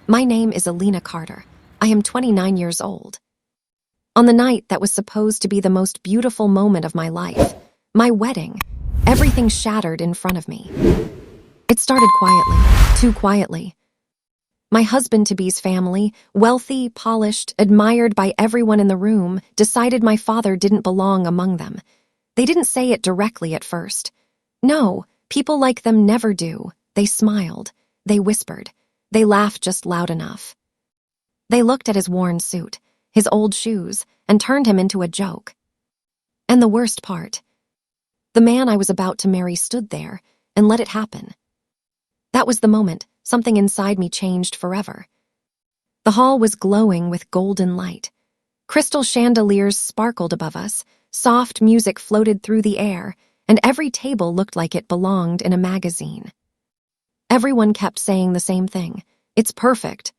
My name is Alina Carter. I am 29 years old. On the night that was supposed to be the most beautiful moment of my life, my wedding, everything shattered in front of me. It started quietly, too quietly. My husband-to-be's family, wealthy, polished, admired by everyone in the room, decided my father didn't belong among them. They didn't say it directly at first. No, people like them never do. They smiled. They whispered. They laughed just loud enough. They looked at his worn suit, his old shoes, and turned him into a joke. And the worst part, the man I was about to marry stood there and let it happen. That was the moment something inside me changed forever. The hall was glowing with golden light. Crystal chandeliers sparkled above us, soft music floated through the air, and every table looked like it belonged in a magazine. Everyone kept saying the same thing: "It's perfect."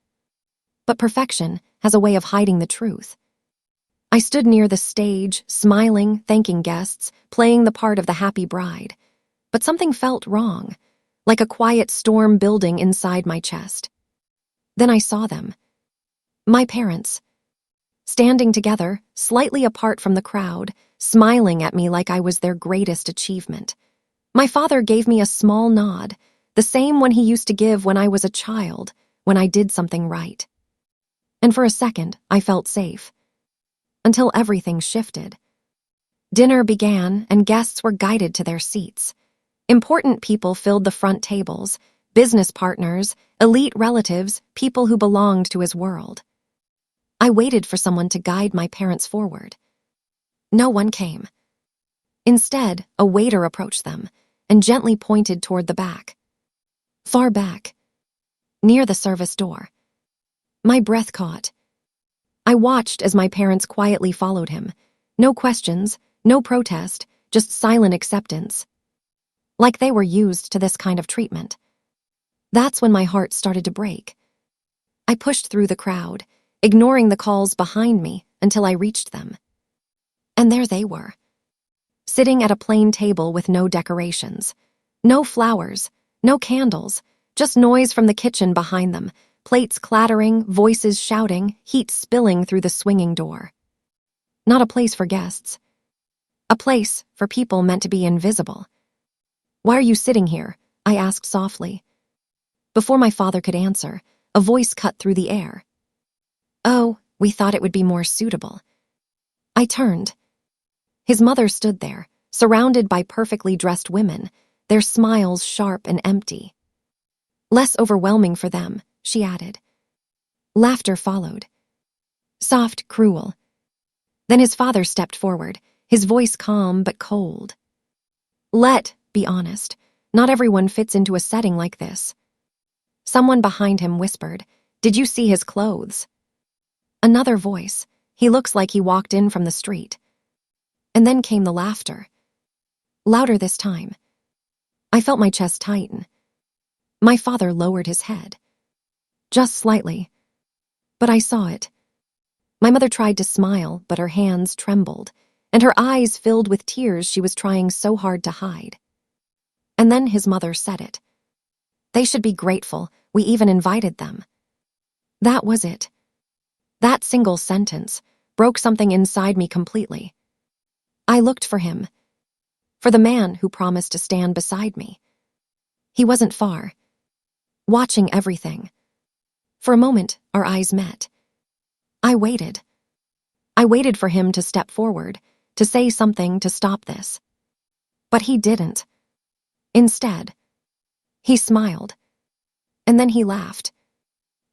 But perfection has a way of hiding the truth. I stood near the stage, smiling, thanking guests, playing the part of the happy bride. But something felt wrong, like a quiet storm building inside my chest. Then I saw them. My parents. Standing together, slightly apart from the crowd, smiling at me like I was their greatest achievement. My father gave me a small nod, the same one he used to give when I was a child, when I did something right. And for a second, I felt safe. Until everything shifted. Dinner began, and guests were guided to their seats. Important people filled the front tables: business partners, elite relatives, people who belonged to his world. I waited for someone to guide my parents forward. No one came. Instead, a waiter approached them and gently pointed toward the back. Far back, near the service door. My breath caught. I watched as my parents quietly followed him. No questions, no protest, just silent acceptance. Like they were used to this kind of treatment. That's when my heart started to break. I pushed through the crowd, ignoring the calls behind me until I reached them. And there they were, sitting at a plain table with no decorations. No flowers, no candles, just noise from the kitchen behind them, plates clattering, voices shouting, heat spilling through the swinging door. Not a place for guests. A place for people meant to be invisible. "Why are you sitting here?" I asked softly. Before my father could answer, a voice cut through the air. "Oh, we thought it would be more suitable." I turned. His mother stood there, surrounded by perfectly dressed women, their smiles sharp and empty. "Less overwhelming for them," she added. Laughter followed. Soft, cruel. Then his father stepped forward, his voice calm but cold. Be honest, not everyone fits into a setting like this." Someone behind him whispered, "Did you see his clothes?" Another voice, "He looks like he walked in from the street." And then came the laughter. Louder this time. I felt my chest tighten. My father lowered his head. Just slightly. But I saw it. My mother tried to smile, but her hands trembled, and her eyes filled with tears she was trying so hard to hide. And then his mother said it. "They should be grateful. We even invited them." That was it. That single sentence broke something inside me completely. I looked for him. For the man who promised to stand beside me. He wasn't far. Watching everything. For a moment, our eyes met. I waited. I waited for him to step forward, to say something to stop this. But he didn't. Instead, he smiled. And then he laughed.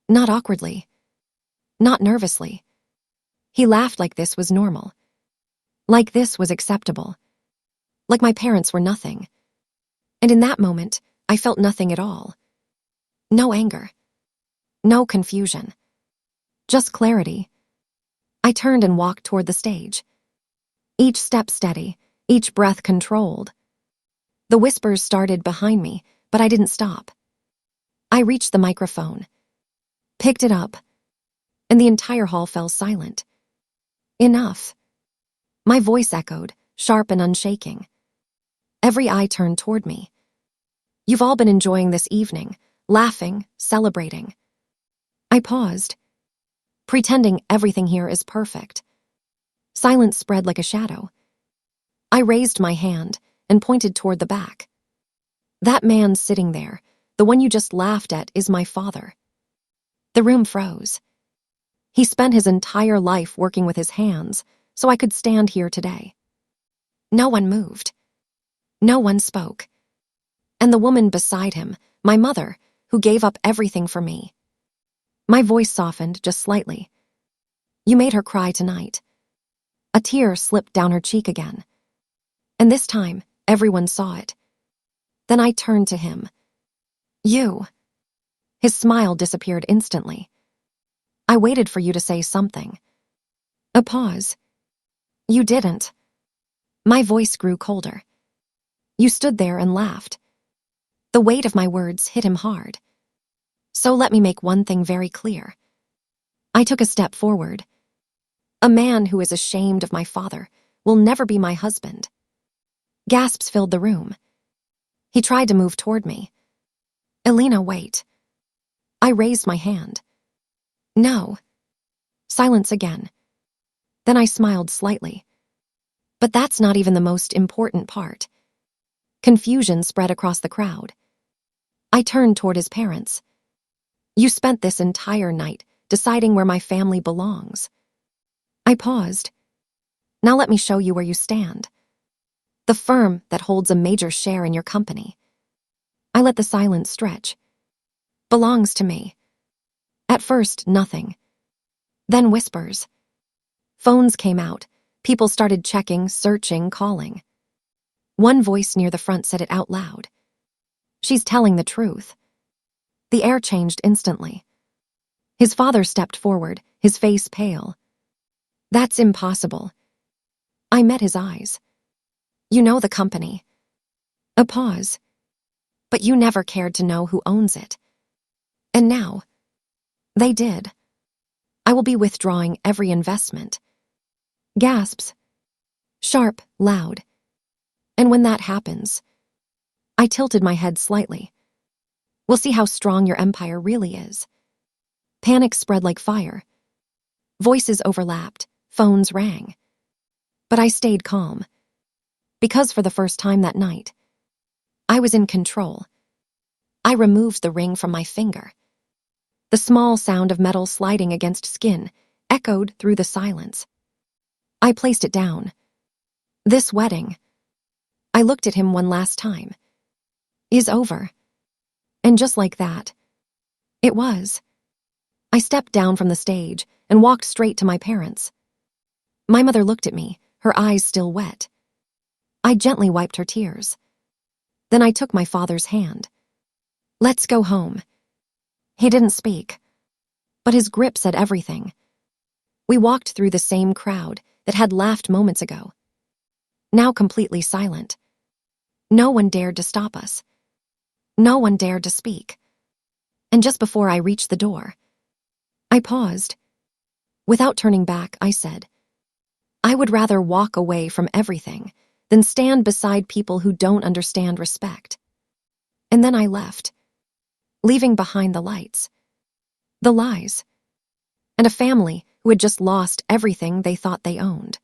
Not awkwardly. Not nervously. He laughed like this was normal. Like this was acceptable. Like my parents were nothing. And in that moment, I felt nothing at all. No anger. No confusion. Just clarity. I turned and walked toward the stage. Each step steady, each breath controlled. The whispers started behind me, but I didn't stop. I reached the microphone, picked it up, and the entire hall fell silent. Enough. My voice echoed, sharp and unshaking. Every eye turned toward me. "You've all been enjoying this evening, laughing, celebrating. I paused, pretending everything here is perfect. Silence spread like a shadow. I raised my hand and pointed toward the back. That man sitting there, the one you just laughed at, is my father. The room froze. He spent his entire life working with his hands, so I could stand here today. No one moved. No one spoke. And the woman beside him, my mother, who gave up everything for me. My voice softened just slightly. You made her cry tonight. A tear slipped down her cheek again. And this time, everyone saw it. Then I turned to him. You. His smile disappeared instantly. I waited for you to say something. A pause. You didn't. My voice grew colder. You stood there and laughed. The weight of my words hit him hard. So let me make one thing very clear. I took a step forward. A man who is ashamed of my father will never be my husband. Gasps filled the room. He tried to move toward me. Elena, wait. I raised my hand. No. Silence again. Then I smiled slightly. But that's not even the most important part. Confusion spread across the crowd. I turned toward his parents. You spent this entire night deciding where my family belongs. I paused. Now let me show you where you stand. The firm that holds a major share in your company. I let the silence stretch. Belongs to me. At first, nothing. Then whispers. Phones came out. People started checking, searching, calling. One voice near the front said it out loud. She's telling the truth. The air changed instantly. His father stepped forward, his face pale. That's impossible. I met his eyes. You know the company. A pause. But you never cared to know who owns it. And now, they did. I will be withdrawing every investment. Gasps. Sharp, loud. And when that happens, I tilted my head slightly. We'll see how strong your empire really is. Panic spread like fire. Voices overlapped, phones rang. But I stayed calm. Because for the first time that night, I was in control. I removed the ring from my finger. The small sound of metal sliding against skin echoed through the silence. I placed it down. This wedding, I looked at him one last time, is over. And just like that, it was. I stepped down from the stage and walked straight to my parents. My mother looked at me, her eyes still wet. I gently wiped her tears. Then I took my father's hand. Let's go home. He didn't speak, but his grip said everything. We walked through the same crowd that had laughed moments ago, now completely silent. No one dared to stop us. No one dared to speak. And just before I reached the door, I paused. Without turning back, I said, I would rather walk away from everything than stand beside people who don't understand respect. And then I left, leaving behind the lights, the lies, and a family who had just lost everything they thought they owned.